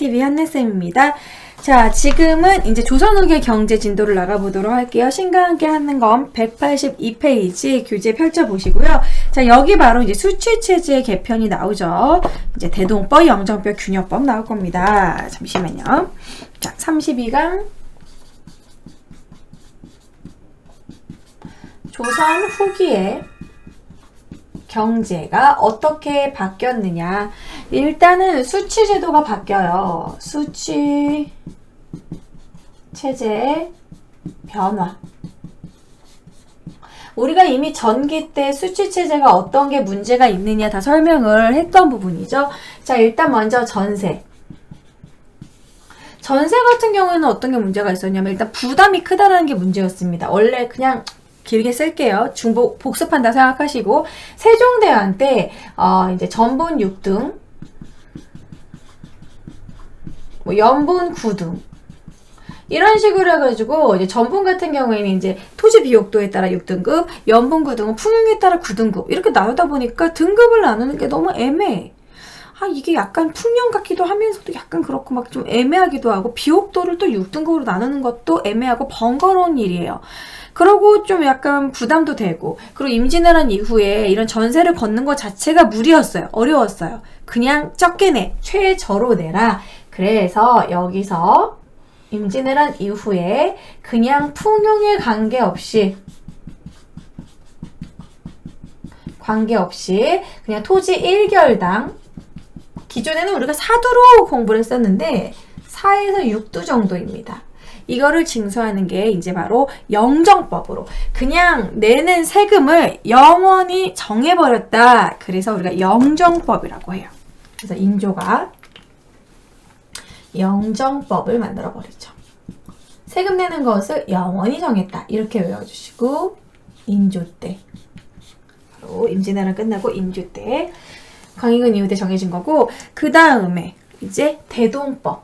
한나TV 한나쌤입니다. 자, 지금은 이제 조선 후기 경제 진도를 나가보도록 할게요. 신과 함께 하는 건 182페이지 교재 펼쳐보시고요. 자, 여기 바로 이제 수치체제 개편이 나오죠. 이제 대동법, 영정법, 균형법 나올 겁니다. 잠시만요. 자, 32강. 조선 후기에 경제가 어떻게 바뀌었느냐. 일단은 수치 제도가 바뀌어요. 수치 체제의 변화. 우리가 이미 전기 때 수치 체제가 어떤 게 문제가 있느냐 다 설명을 했던 부분이죠. 자, 일단 먼저 전세. 전세 같은 경우에는 어떤 게 문제가 있었냐면 일단 부담이 크다라는 게 문제였습니다. 원래 그냥 길게 쓸게요. 복습한다 생각하시고 세종대왕 때 이제 전분 6등, 뭐 연분 9등 이런 식으로 해가지고 이제 전분 같은 경우에는 이제 토지 비옥도에 따라 6등급, 연분 9등은 풍용에 따라 9등급 이렇게 나오다 보니까 등급을 나누는 게 너무 애매해. 이게 약간 풍년 같기도 하면서도 약간 그렇고 막 좀 애매하기도 하고 비옥도를 또 6등급으로 나누는 것도 애매하고 번거로운 일이에요. 그러고 좀 약간 부담도 되고, 그리고 임진왜란 이후에 이런 전세를 걷는 것 자체가 무리였어요. 어려웠어요. 그냥 적게 내, 최저로 내라. 그래서 여기서 임진왜란 이후에 그냥 풍용에 관계없이 그냥 토지 1결당, 기존에는 우리가 사두로 공부를 했었는데 4에서 6두 정도입니다. 이거를 징수하는 게 이제 바로 영정법으로 그냥 내는 세금을 영원히 정해버렸다. 그래서 우리가 영정법이라고 해요. 그래서 인조가 영정법을 만들어버리죠. 세금 내는 것을 영원히 정했다. 이렇게 외워주시고 인조 때, 바로 임진왜란 끝나고 인조 때 광익은 이후 때 정해진 거고, 그 다음에 이제 대동법과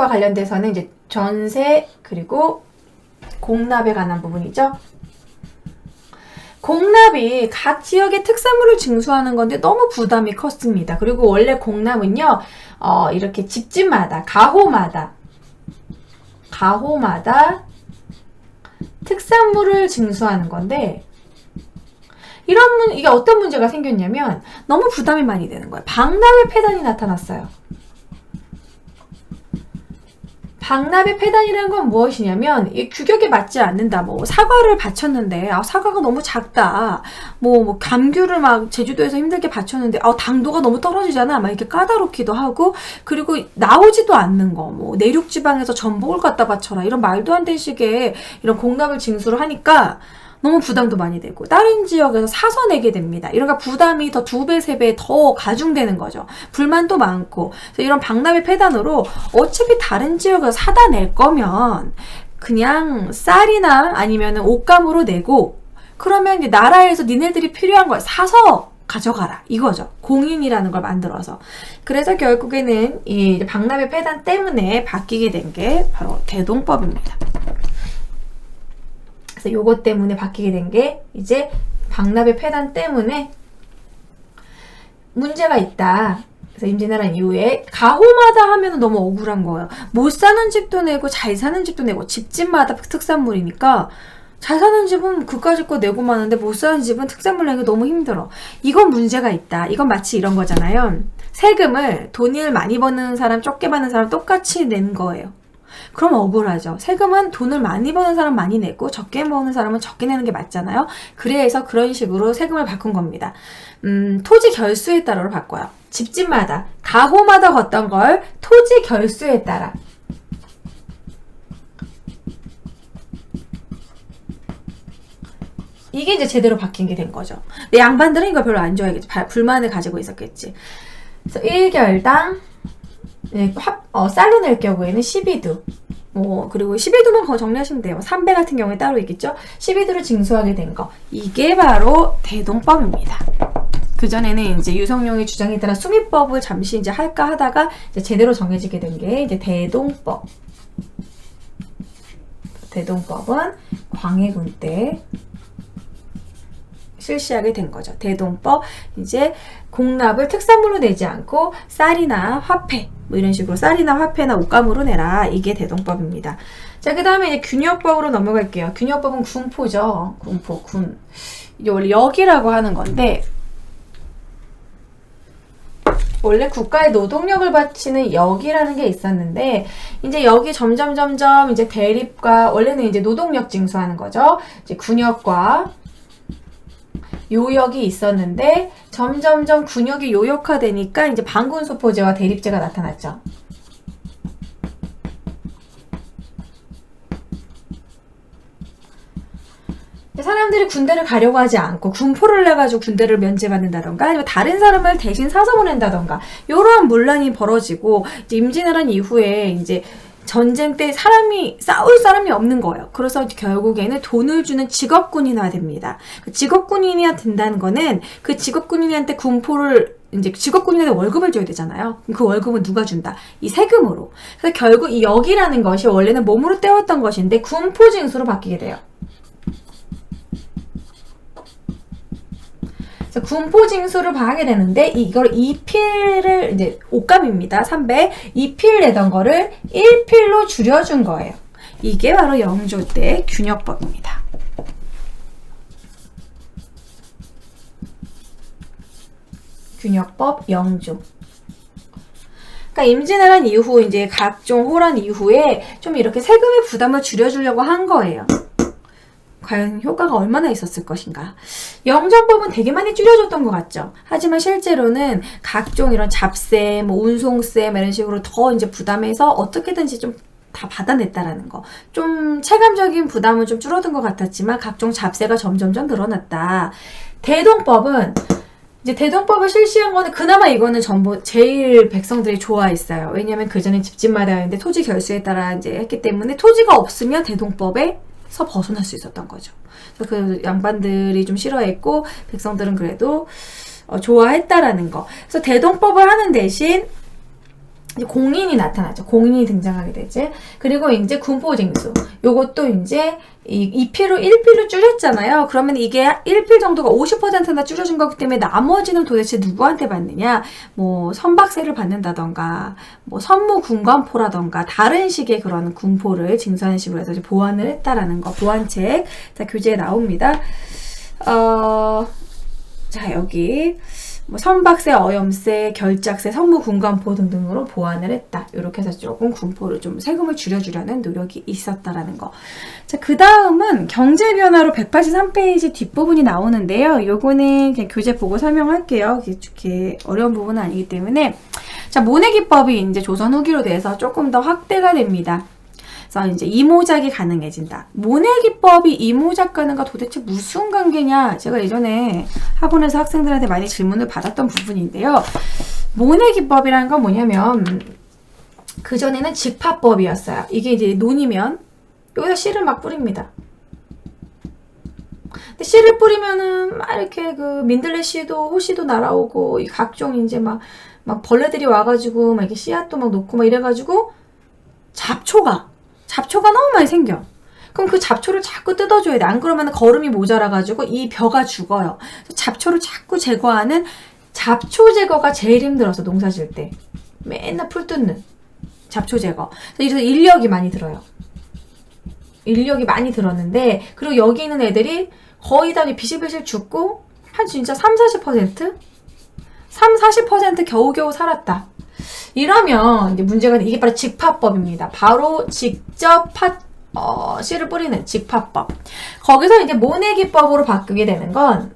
관련돼서는 이제 전세 그리고 공납에 관한 부분이죠. 공납이 각 지역의 특산물을 징수하는 건데 너무 부담이 컸습니다. 그리고 원래 공납은요, 이렇게 집집마다 가호마다 특산물을 징수하는 건데, 이게 어떤 문제가 생겼냐면 너무 부담이 많이 되는 거예요. 박납의 폐단이 나타났어요. 박납의 폐단이라는 건 무엇이냐면 이 규격에 맞지 않는다. 뭐 사과를 바쳤는데 사과가 너무 작다. 뭐 감귤을 막 제주도에서 힘들게 바쳤는데 당도가 너무 떨어지잖아. 막 이렇게 까다롭기도 하고, 그리고 나오지도 않는 거. 뭐 내륙 지방에서 전복을 갖다 바쳐라. 이런 말도 안 되는 식의 이런 공납을 징수를 하니까 너무 부담도 많이 되고 다른 지역에서 사서 내게 됩니다. 이러니까 부담이 더 2배, 3배 더 가중되는 거죠. 불만도 많고. 그래서 이런 박납의 폐단으로 어차피 다른 지역에서 사다 낼 거면 그냥 쌀이나 아니면 옷감으로 내고, 그러면 이제 나라에서 니네들이 필요한 걸 사서 가져가라. 이거죠. 공인이라는 걸 만들어서. 그래서 결국에는 이 박납의 폐단 때문에 바뀌게 된 게 바로 대동법입니다. 그래서 요것 때문에 바뀌게 된 게 이제 박납의 폐단 때문에 문제가 있다. 그래서 임진왜란 이후에 가호마다 하면 너무 억울한 거예요. 못 사는 집도 내고 잘 사는 집도 내고, 집집마다 특산물이니까 잘 사는 집은 그까짓 거 내고 마는데 못 사는 집은 특산물 내기 너무 힘들어. 이건 문제가 있다. 이건 마치 이런 거잖아요. 세금을 돈을 많이 버는 사람, 적게 받는 사람 똑같이 낸 거예요. 그럼 억울하죠. 세금은 돈을 많이 버는 사람 많이 내고 적게 버는 사람은 적게 내는 게 맞잖아요. 그래서 그런 식으로 세금을 바꾼 겁니다. 토지 결수에 따라로 바꿔요. 집집마다, 가호마다 걷던 걸 토지 결수에 따라. 이게 이제 제대로 바뀐 게 된 거죠. 근데 양반들은 이거 별로 안 좋아하겠지. 불만을 가지고 있었겠지. 그래서 1결당 쌀로 낼 경우에는 12두. 그리고 12두만 정리하시면 돼요. 3배 같은 경우에 따로 있겠죠? 12두를 징수하게 된 거. 이게 바로 대동법입니다. 그전에는 이제 유성룡의 주장에 따라 수미법을 잠시 이제 할까 하다가 이제 제대로 정해지게 된 게 이제 대동법. 대동법은 광해군 때 실시하게 된 거죠. 대동법, 이제 공납을 특산물로 내지 않고 쌀이나 화폐, 뭐 이런 식으로 쌀이나 화폐나 옷감으로 내라. 이게 대동법입니다. 자, 그 다음에 이제 균역법으로 넘어갈게요. 균역법은 군포죠. 군포, 군. 이게 원래 역이라고 하는 건데, 원래 국가의 노동력을 바치는 역이라는 게 있었는데, 이제 역이 점점 이제 대립과, 원래는 이제 노동력 징수하는 거죠. 이제 군역과 요역이 있었는데, 점점 군역이 요역화되니까 이제 반군소포제와 대립제가 나타났죠. 사람들이 군대를 가려고 하지 않고 군포를 내가지고 군대를 면제받는다던가 아니면 다른 사람을 대신 사서 보낸다던가 이러한 문란이 벌어지고 이제 임진왜란 이후에 이제 전쟁 때 싸울 사람이 없는 거예요. 그래서 결국에는 돈을 주는 직업군인화 됩니다. 직업군인이 된다는 거는 그 직업군인한테 군포를 이제 직업군인한테 월급을 줘야 되잖아요. 그럼 그 월급은 누가 준다? 이 세금으로. 그래서 결국 이 역이라는 것이 원래는 몸으로 때웠던 것인데 군포징수로 바뀌게 돼요. 군포징수를 하게 되는데 이걸 2필을 이제 옷감입니다. 300 2필 내던 거를 1필로 줄여준 거예요. 이게 바로 영조 때 균역법입니다. 균역법 영조. 그러니까 임진왜란 이후 이제 각종 호란 이후에 좀 이렇게 세금의 부담을 줄여주려고 한 거예요. 과연 효과가 얼마나 있었을 것인가. 영정법은 되게 많이 줄여줬던 것 같죠. 하지만 실제로는 각종 이런 잡세, 뭐 운송세 이런 식으로 더 이제 부담해서 어떻게든지 좀 다 받아냈다라는 거. 좀 체감적인 부담은 좀 줄어든 것 같았지만 각종 잡세가 점점 늘어났다. 대동법은 이제 대동법을 실시한 거는 그나마 이거는 전부 제일 백성들이 좋아했어요. 왜냐면 그전에 집집마다였는데 토지 결수에 따라 이제 했기 때문에 토지가 없으면 대동법에서 벗어날 수 있었던 거죠. 그래서 그 양반들이 좀 싫어했고 백성들은 그래도 좋아했다라는 거. 그래서 대동법을 하는 대신 이제 공인이 나타나죠. 공인이 등장하게 되지. 그리고 이제 군포징수. 요것도 이제 2필로 1필로 줄였잖아요. 그러면 이게 1필 정도가 50%나 줄여준 거기 때문에 나머지는 도대체 누구한테 받느냐? 뭐 선박세를 받는다던가, 뭐 선무군관포라던가 다른 식의 그런 군포를 징수하는 식으로 해서 이제 보완을 했다라는 거. 보완책. 자, 교재에 나옵니다. 자, 여기 뭐 선박세, 어염세, 결작세, 선무군관포 등등으로 보완을 했다. 이렇게 해서 조금 군포를 좀 세금을 줄여주려는 노력이 있었다라는 거. 자, 그 다음은 경제변화로 183페이지 뒷부분이 나오는데요. 요거는 그냥 교재 보고 설명할게요. 이렇게 어려운 부분은 아니기 때문에. 자, 모내기법이 이제 조선 후기로 돼서 조금 더 확대가 됩니다. 그래서 이제 이모작이 가능해진다. 모내기법이 이모작과는가 도대체 무슨 관계냐? 제가 예전에 학원에서 학생들한테 많이 질문을 받았던 부분인데요. 모내기법이라는 건 뭐냐면 그전에는 직파법이었어요. 이게 이제 논이면 여기다 씨를 막 뿌립니다. 근데 씨를 뿌리면은 막 이렇게 그 민들레 씨도 호씨도 날아오고 이 각종 이제 막 벌레들이 와가지고 막 이렇게 씨앗도 막 놓고 막 이래가지고 잡초가 너무 많이 생겨. 그럼 그 잡초를 자꾸 뜯어줘야 돼. 안 그러면 거름이 모자라가지고 이 벼가 죽어요. 잡초를 자꾸 제거하는 잡초 제거가 제일 힘들어서 농사 지을 때. 맨날 풀 뜯는 잡초 제거. 그래서 인력이 많이 들어요. 인력이 많이 들었는데 그리고 여기 있는 애들이 거의 다 비실비실 죽고 한 진짜 3-40%? 3-40% 겨우겨우 살았다. 이러면 이제 문제가 이게 바로 직파법입니다. 바로 직접 씨를 뿌리는 직파법. 거기서 이제 모내기법으로 바꾸게 되는 건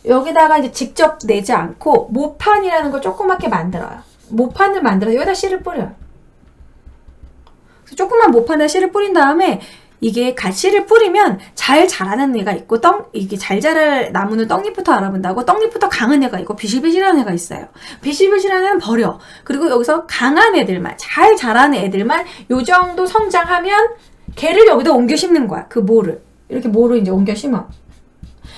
여기다가 이제 직접 내지 않고 모판이라는 걸 조그맣게 만들어요. 모판을 만들어서 여기다 씨를 뿌려요. 조그만 모판에 씨를 뿌린 다음에 이게 씨를 뿌리면 잘 자라는 애가 있고 이게 잘 자랄 나무는 떡잎부터 알아본다고 떡잎부터 강한 애가 있고 비실비실한 애가 있어요. 비실비실한 애는 버려. 그리고 여기서 강한 애들만 잘 자라는 애들만 요 정도 성장하면 걔를 여기다 옮겨 심는 거야. 그 모를 이렇게 모를 이제 옮겨 심어.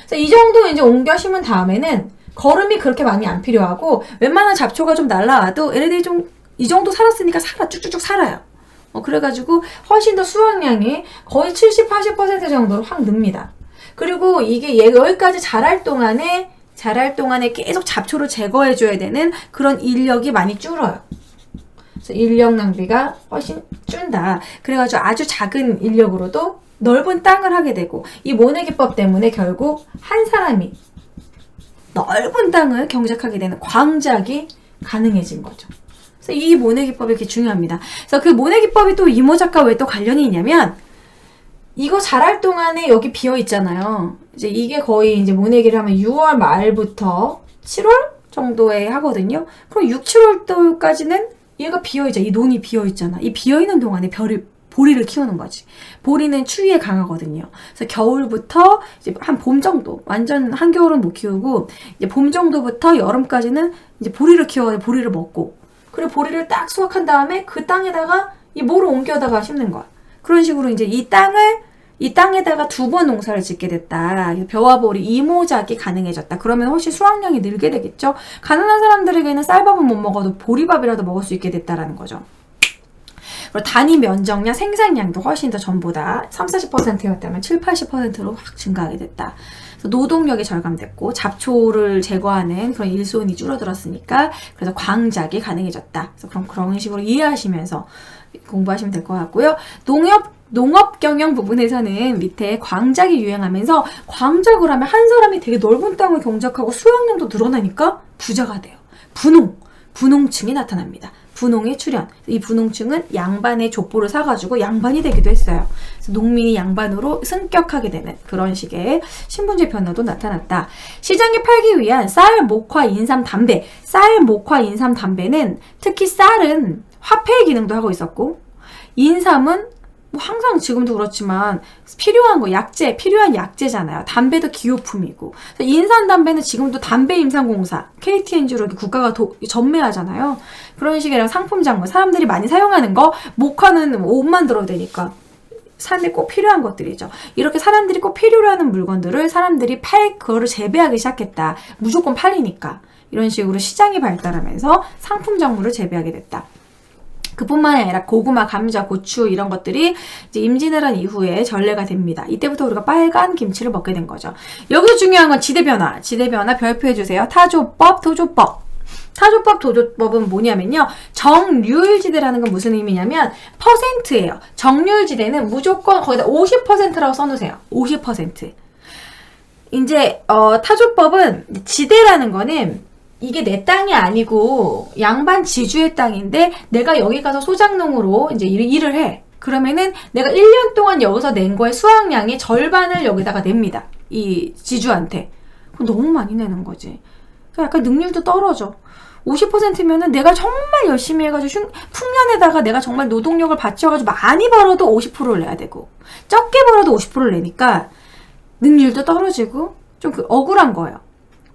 그래서 이 정도 이제 옮겨 심은 다음에는 거름이 그렇게 많이 안 필요하고 웬만한 잡초가 좀 날라와도 얘네들이 좀 이 정도 살았으니까 쭉쭉쭉 살아요. 그래가지고 훨씬 더 수확량이 거의 70-80% 정도로 확 늡니다. 그리고 이게 여기까지 자랄 동안에 계속 잡초를 제거해줘야 되는 그런 인력이 많이 줄어요. 그래서 인력 낭비가 훨씬 준다. 그래가지고 아주 작은 인력으로도 넓은 땅을 하게 되고, 이 모내기법 때문에 결국 한 사람이 넓은 땅을 경작하게 되는 광작이 가능해진 거죠. 그래서 이 모내기법이 이렇게 중요합니다. 그래서 그 모내기법이 또 이모작과 왜 또 관련이 있냐면, 이거 자랄 동안에 여기 비어 있잖아요. 이제 이게 거의 이제 모내기를 하면 6월 말부터 7월 정도에 하거든요. 그럼 6, 7월도까지는 얘가 비어있죠. 이 논이 비어있잖아. 이 비어있는 동안에 보리를 키우는 거지. 보리는 추위에 강하거든요. 그래서 겨울부터 이제 한 봄 정도, 완전 한겨울은 못 키우고, 이제 봄 정도부터 여름까지는 이제 보리를 키워야 보리를 먹고, 그리고 보리를 딱 수확한 다음에 그 땅에다가 이 모를 옮겨다가 심는 거야. 그런 식으로 이제 이 땅에다가 2번 농사를 짓게 됐다. 벼와 보리 이모작이 가능해졌다. 그러면 훨씬 수확량이 늘게 되겠죠. 가난한 사람들에게는 쌀밥은 못 먹어도 보리밥이라도 먹을 수 있게 됐다라는 거죠. 그리고 단위 면적량, 생산량도 훨씬 더 전보다 30-40%였다면 70-80%로 확 증가하게 됐다. 그래서 노동력이 절감됐고 잡초를 제거하는 그런 일손이 줄어들었으니까 그래서 광작이 가능해졌다. 그래서 그런 식으로 이해하시면서 공부하시면 될 것 같고요. 농업 경영 부분에서는 밑에 광작이 유행하면서, 광작을 하면 한 사람이 되게 넓은 땅을 경작하고 수확량도 늘어나니까 부자가 돼요. 분홍층이 나타납니다. 분홍의 출현. 이 분홍층은 양반의 족보를 사가지고 양반이 되기도 했어요. 그래서 농민이 양반으로 승격하게 되는 그런 식의 신분제 변화도 나타났다. 시장에 팔기 위한 쌀, 목화, 인삼, 담배. 쌀, 목화, 인삼, 담배는 특히 쌀은 화폐의 기능도 하고 있었고, 인삼은 뭐 항상 지금도 그렇지만 필요한 거, 필요한 약재잖아요. 담배도 기호품이고. 인삼 담배는 지금도 담배임상공사, KTNG로 국가가 전매하잖아요. 그런 식의 상품 장물, 사람들이 많이 사용하는 거. 목화는 옷 만들어야 되니까 사람들이 꼭 필요한 것들이죠. 이렇게 사람들이 꼭 필요로 하는 물건들을 사람들이 그거를 재배하기 시작했다. 무조건 팔리니까. 이런 식으로 시장이 발달하면서 상품 작물을 재배하게 됐다. 그뿐만이 아니라 고구마, 감자, 고추 이런 것들이 이제 임진왜란 이후에 전래가 됩니다. 이때부터 우리가 빨간 김치를 먹게 된 거죠. 여기서 중요한 건 지대변화. 지대변화 별표해 주세요. 타조법, 도조법. 타조법, 도조법은 뭐냐면요. 정률지대라는 건 무슨 의미냐면 퍼센트예요. 정률지대는 무조건 거기다 50%라고 써놓으세요. 50%. 이제 타조법은 지대라는 거는 이게 내 땅이 아니고 양반 지주의 땅인데 내가 여기 가서 소작농으로 이제 일을 해. 그러면은 내가 1년 동안 여기서 낸 거의 수확량의 절반을 여기다가 냅니다. 이 지주한테. 그럼 너무 많이 내는 거지. 약간 능률도 떨어져. 50%면은 내가 정말 열심히 해가지고 풍년에다가 내가 정말 노동력을 바쳐가지고 많이 벌어도 50%를 내야 되고, 적게 벌어도 50%를 내니까 능률도 떨어지고 좀 억울한 거예요.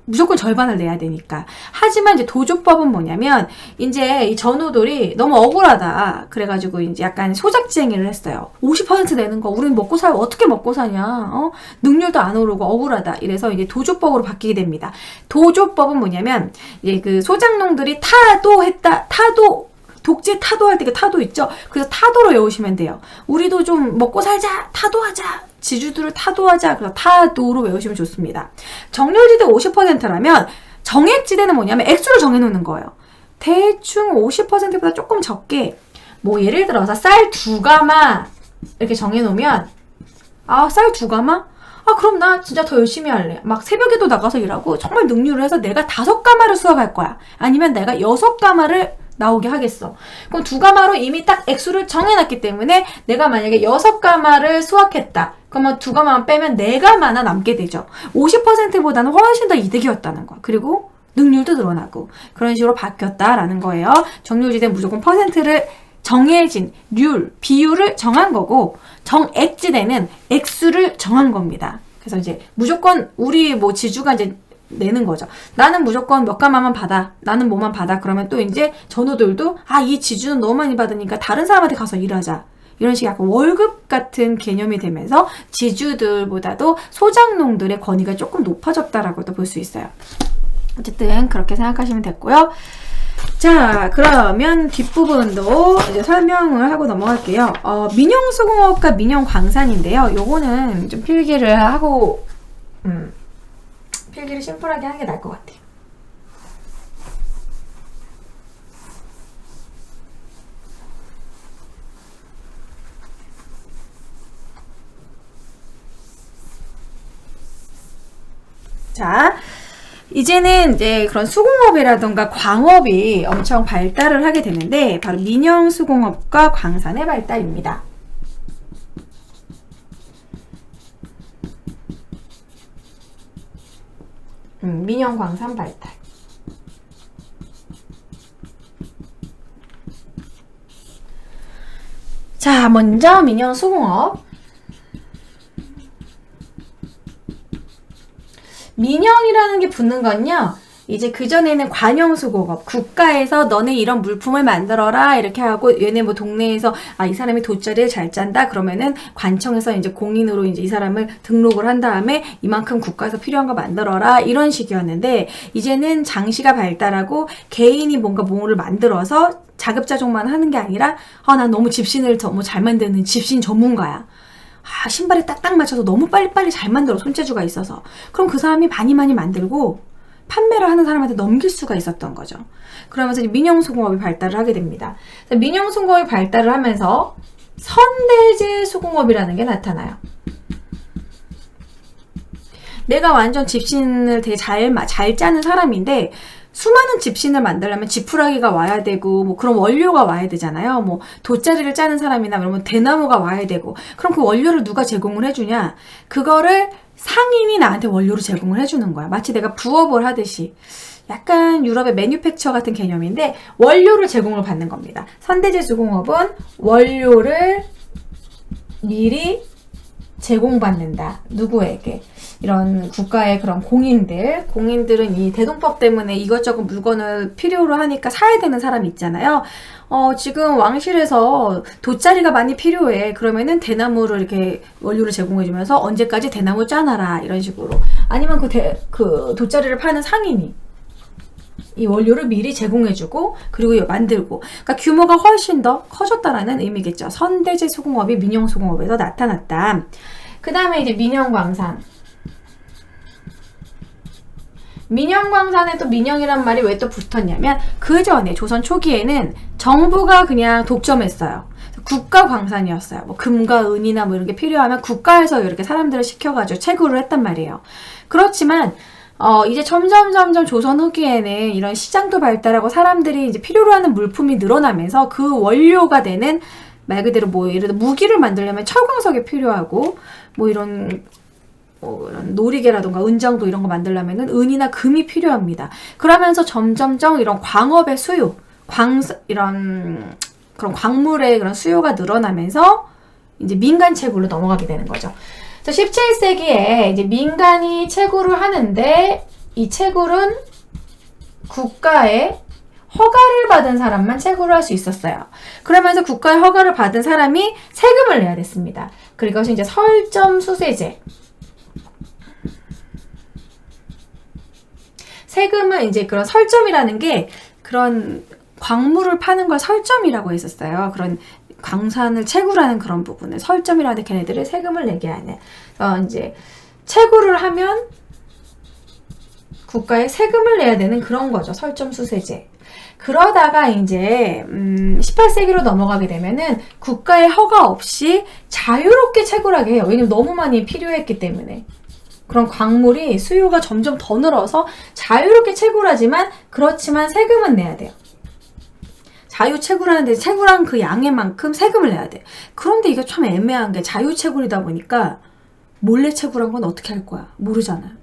무조건 절반을 내야 되니까. 하지만 이제 도조법은 뭐냐면, 이제 이 전우들이 너무 억울하다. 그래가지고 이제 약간 소작쟁이를 했어요. 50% 내는 거, 우리는 먹고 살고 어떻게 먹고 사냐? 능률도 안 오르고 억울하다. 이래서 이게 도조법으로 바뀌게 됩니다. 도조법은 뭐냐면, 이제 그 소작농들이 독재 타도할 때 그 타도 있죠? 그래서 타도로 외우시면 돼요. 우리도 좀 먹고 살자! 타도하자! 지주들을 타도하자. 그래서 타도로 외우시면 좋습니다. 정률지대 50%라면 정액지대는 뭐냐면 액수를 정해놓는 거예요. 대충 50%보다 조금 적게, 뭐 예를 들어서 쌀 2가마 이렇게 정해놓으면, 쌀 2가마? 그럼 나 진짜 더 열심히 할래. 막 새벽에도 나가서 일하고 정말 능률을 해서 내가 5가마를 수확할 거야. 아니면 내가 6가마를 나오게 하겠어. 그럼 2가마로 이미 딱 액수를 정해놨기 때문에 내가 만약에 6가마를 수확했다. 그러면 2가마만 빼면 4가마나 남게 되죠. 50%보다는 훨씬 더 이득이었다는 거야. 그리고 능률도 늘어나고 그런 식으로 바뀌었다라는 거예요. 정률지대는 무조건 퍼센트를 정해진 비율을 정한 거고, 정액지대는 액수를 정한 겁니다. 그래서 이제 무조건 우리 뭐 지주가 이제 내는 거죠. 나는 무조건 몇 가마만 받아. 나는 뭐만 받아. 그러면 또 이제 전우들도 이 지주는 너무 많이 받으니까 다른 사람한테 가서 일하자. 이런 식의 약간 월급 같은 개념이 되면서 지주들보다도 소작농들의 권위가 조금 높아졌다라고도 볼 수 있어요. 어쨌든 그렇게 생각하시면 됐고요. 자, 그러면 뒷부분도 이제 설명을 하고 넘어갈게요. 민영수공업과 민영광산인데요. 요거는 좀 필기를 하고 필기를 심플하게 하는 게 나을 것 같아요. 자, 이제는 이제 그런 수공업이라던가 광업이 엄청 발달을 하게 되는데 바로 민영 수공업과 광산의 발달입니다. 민영 광산 발달. 자, 먼저 민영 수공업. 민영이라는 게 붙는 건요, 이제 그전에는 관영수공업, 국가에서 너네 이런 물품을 만들어라 이렇게 하고, 얘네 뭐 동네에서 이 사람이 돗자리를 잘 짠다 그러면은 관청에서 이제 공인으로 이제 이 사람을 등록을 한 다음에 이만큼 국가에서 필요한 거 만들어라 이런 식이었는데, 이제는 장시가 발달하고 개인이 뭔가 뭐를 만들어서 자급자족만 하는 게 아니라 난 너무 집신을 너무 잘 만드는 집신 전문가야. 신발에 딱딱 맞춰서 너무 빨리빨리 잘 만들어, 손재주가 있어서. 그럼 그 사람이 많이 만들고 판매를 하는 사람한테 넘길 수가 있었던 거죠. 그러면서 이제 민영수공업이 발달을 하게 됩니다. 민영수공업이 발달을 하면서 선대제 수공업이라는 게 나타나요. 내가 완전 집신을 되게 잘 짜는 사람인데 수많은 집신을 만들려면 지푸라기가 와야 되고 뭐 그런 원료가 와야 되잖아요. 뭐 돗자리를 짜는 사람이나 그러면 대나무가 와야 되고, 그럼 그 원료를 누가 제공을 해주냐? 그거를 상인이 나한테 원료를 제공을 해주는 거야. 마치 내가 부업을 하듯이. 약간 유럽의 매뉴팩처 같은 개념인데 원료를 제공을 받는 겁니다. 선대제 수공업은 원료를 미리 제공받는다. 누구에게? 이런 국가의 그런 공인들은 이 대동법 때문에 이것저것 물건을 필요로 하니까 사야 되는 사람이 있잖아요. 지금 왕실에서 돗자리가 많이 필요해. 그러면은 대나무를 이렇게 원료를 제공해주면서 언제까지 대나무 짜놔라. 이런 식으로. 아니면 그 돗자리를 파는 상인이 이 원료를 미리 제공해주고 그리고 만들고, 그러니까 규모가 훨씬 더 커졌다라는 의미겠죠. 선대제 수공업이 민영수공업에서 나타났다. 그 다음에 이제 민영광산. 민영광산에 또 민영이란 말이 왜 또 붙었냐면, 그 전에 조선 초기에는 정부가 그냥 독점했어요. 국가광산이었어요. 뭐 금과 은이나 뭐 이런 게 필요하면 국가에서 이렇게 사람들을 시켜가지고 채굴을 했단 말이에요. 그렇지만 이제 점점 조선 후기에는 이런 시장도 발달하고 사람들이 이제 필요로 하는 물품이 늘어나면서 그 원료가 되는, 말 그대로 뭐 예를 들어 무기를 만들려면 철광석이 필요하고 뭐 이런 놀이개라던가 은장도 이런 거 만들려면은 은이나 금이 필요합니다. 그러면서 점점점 이런 광업의 수요, 이런 그런 광물의 그런 수요가 늘어나면서 이제 민간 채굴로 넘어가게 되는 거죠. 17세기에 이제 민간이 채굴을 하는데 이 채굴은 국가의 허가를 받은 사람만 채굴을 할 수 있었어요. 그러면서 국가의 허가를 받은 사람이 세금을 내야 됐습니다. 그것이 이제 설점수세제. 세금은 이제 그런 설점이라는 게 그런 광물을 파는 걸 설점이라고 했었어요. 그런 광산을 채굴하는 그런 부분을 설점이라는 걔네들이 세금을 내게 하는. 이제 채굴을 하면 국가에 세금을 내야 되는 그런 거죠. 설점수세제. 그러다가 이제 18세기로 넘어가게 되면은 국가의 허가 없이 자유롭게 채굴하게 해요. 왜냐면 너무 많이 필요했기 때문에. 그런 광물이 수요가 점점 더 늘어서 자유롭게 채굴하지만, 그렇지만 세금은 내야 돼요. 자유 채굴하는데 채굴한 그 양의 만큼 세금을 내야 돼. 그런데 이게 참 애매한 게, 자유 채굴이다 보니까 몰래 채굴한 건 어떻게 할 거야? 모르잖아요.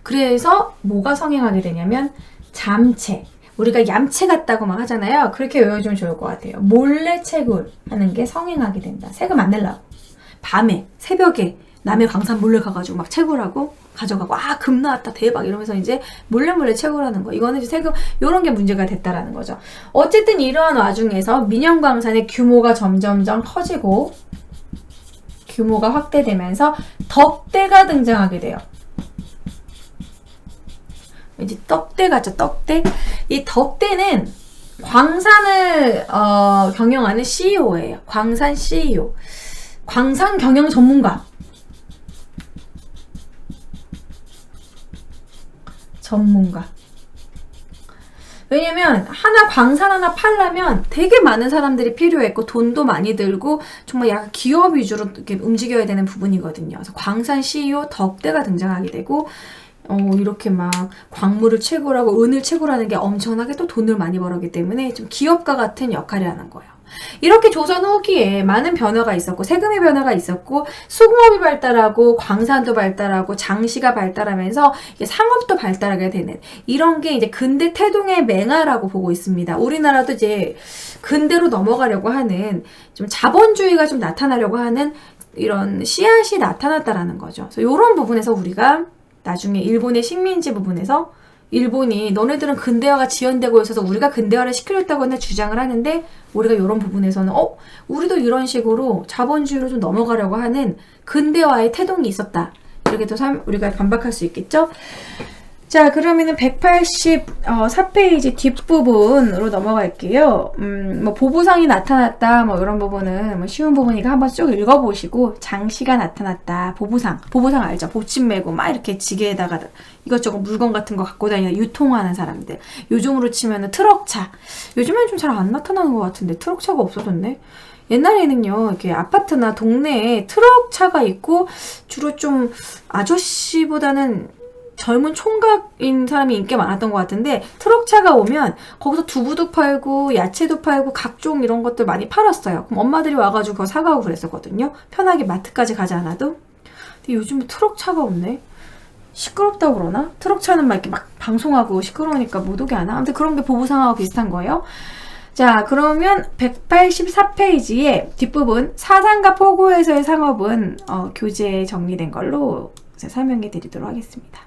그래서 뭐가 성행하게 되냐면 잠채. 우리가 얌체 같다고 막 하잖아요. 그렇게 외워주면 좋을 것 같아요. 몰래 채굴하는 게 성행하게 된다. 세금 안 내려고. 밤에, 새벽에 남의 광산 몰래 가가지고 막 채굴하고 가져가고, 금 나왔다 대박 이러면서 이제 몰래 채굴하는 거. 이거는 이제 세금, 요런 게 문제가 됐다라는 거죠. 어쨌든 이러한 와중에서 민영광산의 규모가 점점점 커지고 규모가 확대되면서 덕대가 등장하게 돼요. 이제 덕대 같죠, 덕대? 이 덕대는 광산을 경영하는 CEO예요. 광산 CEO. 광산 경영 전문가. 전문가. 왜냐면 광산 하나 팔려면 되게 많은 사람들이 필요했고 돈도 많이 들고 정말 약간 기업 위주로 이렇게 움직여야 되는 부분이거든요. 그래서 광산 CEO 덕대가 등장하게 되고 이렇게 막 광물을 채굴하고 은을 채굴하는 게 엄청나게 또 돈을 많이 벌었기 때문에 좀 기업가 같은 역할을 하는 거예요. 이렇게 조선 후기에 많은 변화가 있었고 세금의 변화가 있었고 수공업이 발달하고 광산도 발달하고 장시가 발달하면서 이제 상업도 발달하게 되는 이런 게 이제 근대 태동의 맹화라고 보고 있습니다. 우리나라도 이제 근대로 넘어가려고 하는 좀 자본주의가 좀 나타나려고 하는 이런 씨앗이 나타났다라는 거죠. 그래서 이런 부분에서 우리가 나중에 일본의 식민지 부분에서 일본이 너네들은 근대화가 지연되고 있어서 우리가 근대화를 시키려다고 주장을 하는데 우리가 이런 부분에서는 우리도 이런 식으로 자본주의로 좀 넘어가려고 하는 근대화의 태동이 있었다. 이렇게 또 우리가 반박할 수 있겠죠? 자, 그러면은 184페이지 뒷부분으로 넘어갈게요. 뭐 보부상이 나타났다, 뭐 이런 부분은 뭐 쉬운 부분이니까 한번 쭉 읽어보시고, 장시가 나타났다, 보부상 알죠? 보침 메고 막 이렇게 지게에다가 이것저것 물건 같은 거 갖고 다니는 유통하는 사람들. 요즘으로 치면은 트럭차. 요즘엔 좀 잘 안 나타나는 것 같은데 트럭차가 없어졌네. 옛날에는요, 이렇게 아파트나 동네에 트럭차가 있고 주로 좀 아저씨보다는 젊은 총각인 사람이 인기가 많았던 것 같은데 트럭차가 오면 거기서 두부도 팔고 야채도 팔고 각종 이런 것들 많이 팔았어요. 그럼 엄마들이 와가지고 그거 사가고 그랬었거든요. 편하게 마트까지 가지 않아도. 근데 요즘은 트럭차가 없네. 시끄럽다고 그러나? 트럭차는 막 이렇게 막 방송하고 시끄러우니까 못 오게 하나? 아무튼 그런 게 보부상하고 비슷한 거예요. 자, 그러면 184페이지의 뒷부분 사상과 포고에서의 상업은 교재에 정리된 걸로 설명해 드리도록 하겠습니다.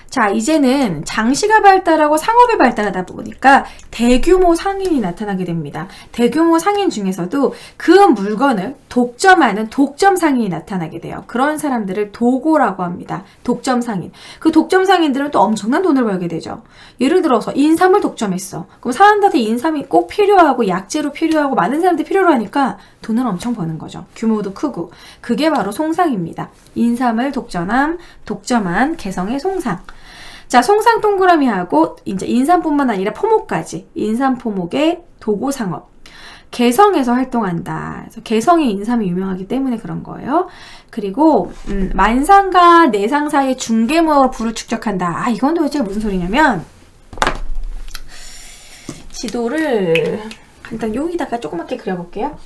자, 이제는 장시가 발달하고 상업이 발달하다 보니까 대규모 상인이 나타나게 됩니다. 대규모 상인 중에서도 그 물건을 독점하는 독점 상인이 나타나게 돼요. 그런 사람들을 도고라고 합니다. 독점 상인. 그 독점 상인들은 또 엄청난 돈을 벌게 되죠. 예를 들어서 인삼을 독점했어. 그럼 사람들한테 인삼이 꼭 필요하고 약재로 필요하고 많은 사람들이 필요로 하니까 돈을 엄청 버는 거죠. 규모도 크고. 그게 바로 송상입니다. 인삼을 독점한 개성의 송상. 자, 송상 동그라미하고 이제 인삼뿐만 아니라 포목까지. 인삼 포목의 도고 상업. 개성에서 활동한다. 그래서 개성의 인삼이 유명하기 때문에 그런 거예요. 그리고 만상과 내상 사이의 중개무역으로 부를 축적한다. 아, 이건 도대체 무슨 소리냐면 지도를 일단 여기다가 조그맣게 그려볼게요.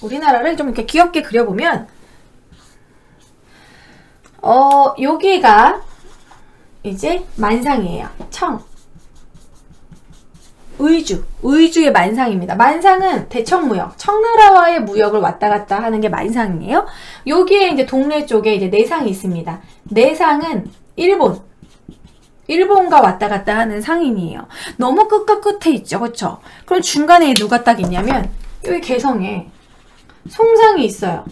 우리나라를 좀 이렇게 귀엽게 그려보면 여기가 이제 만상이에요. 의주의 만상입니다. 만상은 대청무역, 청나라와의 무역을 왔다 갔다 하는 게 만상이에요. 여기에 이제 동네 쪽에 이제 내상이 있습니다. 내상은 일본과 왔다 갔다 하는 상인이에요. 너무 끝과 끝에 있죠, 그렇죠? 그럼 중간에 누가 딱 있냐면 여기 개성에 송상이 있어요.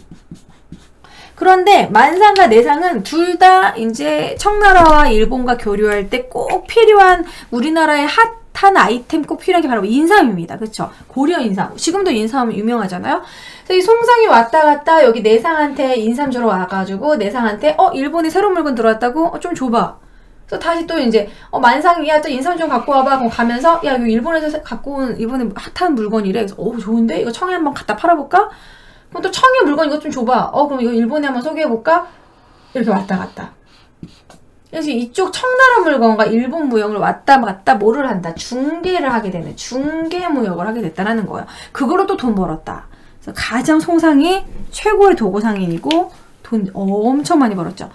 그런데 만상과 내상은 둘 다 이제 청나라와 일본과 교류할 때 꼭 필요한 우리나라의 핫한 아이템 꼭 필요한 게 바로 인삼입니다. 그렇죠? 고려 인삼. 지금도 인삼 유명하잖아요. 그래서 이 송상이 왔다 갔다 여기 내상한테 인삼 주러 와가지고 내상한테 일본에 새로운 물건 들어왔다고? 좀 줘봐. 그래서 다시 또 이제 만상이야 또 인삼 좀 갖고 와봐. 그럼 가면서 야 이거 일본에서 갖고 온 이번에 핫한 물건이래. 그래서 좋은데? 이거 청에 한번 갖다 팔아볼까? 그럼 또 청의 물건 이것 좀 줘봐. 그럼 이거 일본에 한번 소개해볼까? 이렇게 왔다 갔다. 그래서 이쪽 청나라 물건과 일본 무역을 왔다 갔다 뭐를 한다? 중개를 하게 되는 중개 무역을 하게 됐다라는 거예요. 그거로 또 돈 벌었다. 그래서 가장 송상이 최고의 도고상인이고 돈 엄청 많이 벌었죠.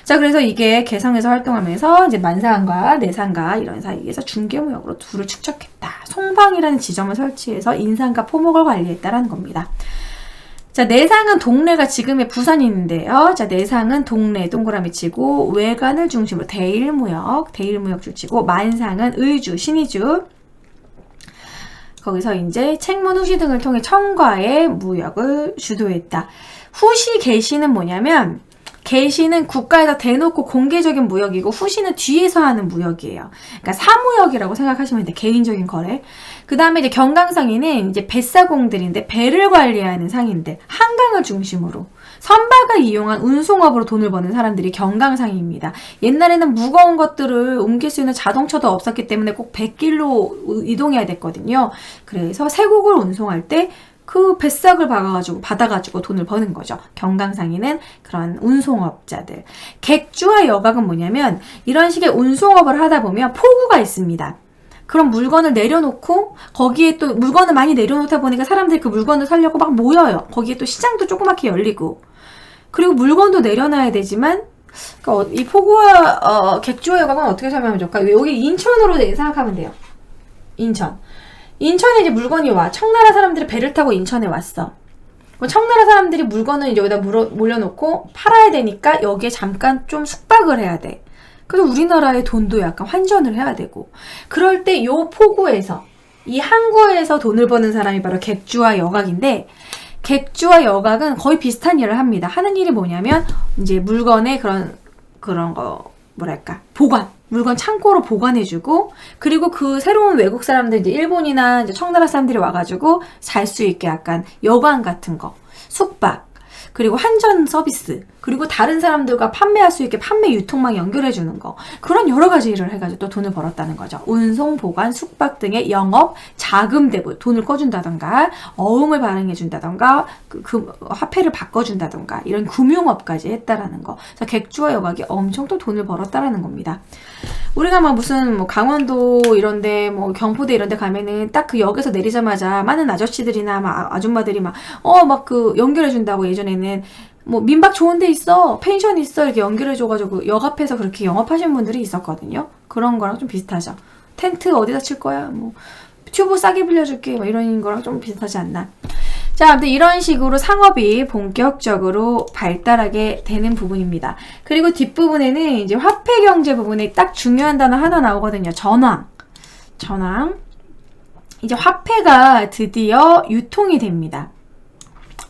자, 그래서 이게 개성에서 활동하면서 이제 만상과 내상과 이런 사이에서 중개무역으로 둘을 축적했다. 송방이라는 지점을 설치해서 인삼과 포목을 관리했다라는 겁니다. 자, 내상은 동래가 지금의 부산이 있는데요. 자, 내상은 동래 동그라미 치고 외관을 중심으로 대일무역 줄치고 만상은 의주, 신의주 거기서 이제 책문, 후시 등을 통해 청과의 무역을 주도했다. 후시, 개시는 뭐냐면 개시는 국가에서 대놓고 공개적인 무역이고 후시는 뒤에서 하는 무역이에요. 그러니까 사무역이라고 생각하시면 돼요. 개인적인 거래. 그 다음에 이제 경강상인은 이제 뱃사공들인데 배를 관리하는 상인들, 한강을 중심으로. 선박을 이용한 운송업으로 돈을 버는 사람들이 경강상입니다. 옛날에는 무거운 것들을 옮길 수 있는 자동차도 없었기 때문에 꼭 백길로 이동해야 됐거든요. 그래서 세국을 운송할 때 그 뱃삭을 받아가지고 돈을 버는 거죠. 경강상인은 그런 운송업자들. 객주와 여각은 뭐냐면 이런 식의 운송업을 하다 보면 포구가 있습니다. 그런 물건을 내려놓고 거기에 또 물건을 많이 내려놓다 보니까 사람들이 그 물건을 사려고 막 모여요. 거기에 또 시장도 조그맣게 열리고 그리고 물건도 내려놔야 되지만 그러니까 이 포구와 객주와 여각은 어떻게 설명하면 좋을까? 여기 인천으로 생각하면 돼요. 인천에 이제 물건이 와. 청나라 사람들이 배를 타고 인천에 왔어. 청나라 사람들이 물건을 이제 여기다 몰려놓고 팔아야 되니까 여기에 잠깐 좀 숙박을 해야 돼. 그래서 우리나라의 돈도 약간 환전을 해야 되고. 그럴 때 요 포구에서, 이 항구에서 돈을 버는 사람이 바로 객주와 여각인데, 객주와 여각은 거의 비슷한 일을 합니다. 하는 일이 뭐냐면, 이제 물건의 그런 거, 물건 창고로 보관해주고, 그리고 그 새로운 외국 사람들, 이제 일본이나 이제 청나라 사람들이 와가지고 살 수 있게 약간 여관 같은 거, 숙박, 그리고 환전 서비스, 그리고 다른 사람들과 판매할 수 있게 판매 유통망 연결해주는 거, 그런 여러 가지 일을 해가지고 또 돈을 벌었다는 거죠. 운송, 보관, 숙박 등의 영업, 자금 대부, 돈을 꺼준다던가, 어음을 발행해준다던가, 그 화폐를 바꿔준다던가, 이런 금융업까지 했다라는 거. 그래서 객주와 여각이 엄청 또 돈을 벌었다라는 겁니다. 우리가 막 무슨 뭐 강원도 이런데 뭐 경포대 이런데 가면은 딱 그 역에서 내리자마자 많은 아저씨들이나 막 아줌마들이 막 그 연결해준다고 예전에는 뭐 민박 좋은 데 있어, 펜션 있어 이렇게 연결해줘가지고 역 앞에서 그렇게 영업하시는 분들이 있었거든요. 그런 거랑 좀 비슷하죠. 텐트 어디다 칠 거야? 뭐 튜브 싸게 빌려줄게. 뭐 이런 거랑 좀 비슷하지 않나? 자, 아무튼 이런 식으로 상업이 본격적으로 발달하게 되는 부분입니다. 그리고 뒷부분에는 이제 화폐 경제 부분에 딱 중요한 단어 하나 나오거든요. 전황. 이제 화폐가 드디어 유통이 됩니다.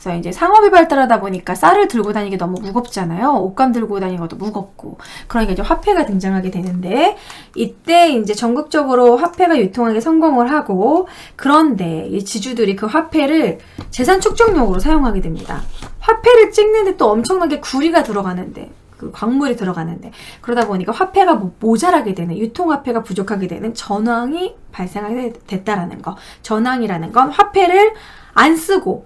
그래서 이제 상업이 발달하다 보니까 쌀을 들고 다니기 너무 무겁잖아요. 옷감 들고 다니는 것도 무겁고. 그러니까 이제 화폐가 등장하게 되는데, 이때 이제 전국적으로 화폐가 유통하게 성공을 하고, 그런데 이 지주들이 그 화폐를 재산 축적용으로 사용하게 됩니다. 화폐를 찍는데 또 엄청나게 구리가 들어가는데, 그 광물이 들어가는데, 그러다 보니까 화폐가 모자라게 되는, 유통화폐가 부족하게 되는 전황이 발생하게 됐다라는 거. 전황이라는 건 화폐를 안 쓰고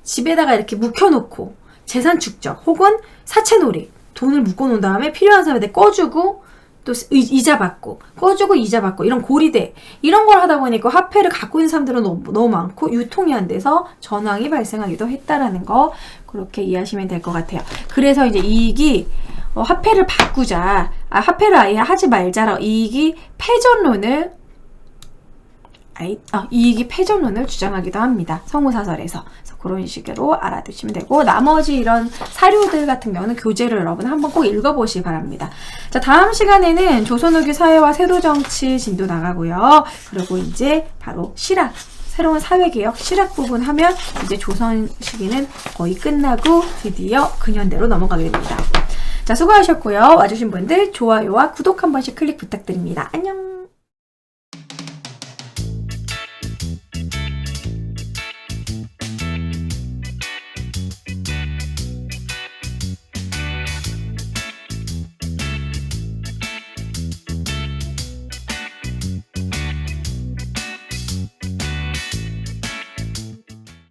집에다가 이렇게 묵혀놓고 재산 축적 혹은 사채놀이, 돈을 묶어놓은 다음에 필요한 사람한테 꺼주고 또 이자 받고 꺼주고 이자 받고 이런 고리대, 이런 걸 하다 보니까 화폐를 갖고 있는 사람들은 너무 많고 유통이 안 돼서 전황이 발생하기도 했다라는 거, 그렇게 이해하시면 될 것 같아요. 그래서 이제 이익이 화폐를 바꾸자, 화폐를 아예 하지 말자라 이익이 패전론을 주장하기도 합니다. 성우사설에서. 그래서 그런 식으로 알아두시면 되고, 나머지 이런 사료들 같은 경우는 교재를 여러분 한번 꼭 읽어보시기 바랍니다. 자, 다음 시간에는 조선후기 사회와 세도정치 진도 나가고요. 그리고 이제 바로 실학, 새로운 사회개혁, 실학 부분 하면 이제 조선 시기는 거의 끝나고 드디어 근현대로 넘어가게 됩니다. 자, 수고하셨고요. 와주신 분들 좋아요와 구독 한 번씩 클릭 부탁드립니다. 안녕.